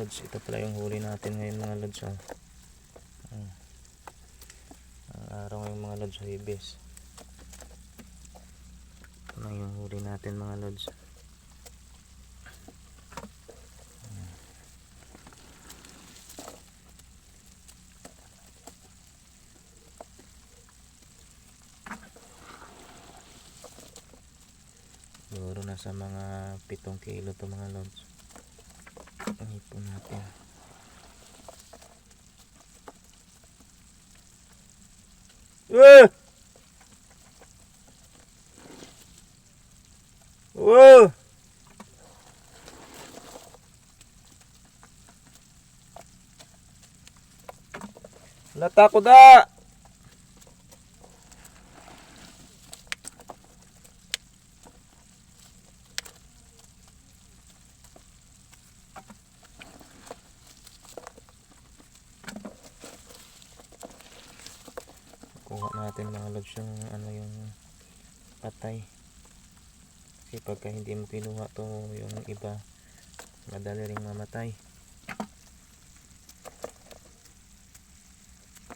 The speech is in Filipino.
lods, ito pala yung huli natin ngayon mga lods. Ang araw ngayon mga lods, Huwebes. Ito na yung huli natin mga lods. Siguro nasa mga 7 kilo to mga lods. Ang ipon natin. Wow! Lata ko da! Kuha natin mga lods yung yung patay. Kasi pagka hindi mo kinuha to yung iba, madali ring mamatay.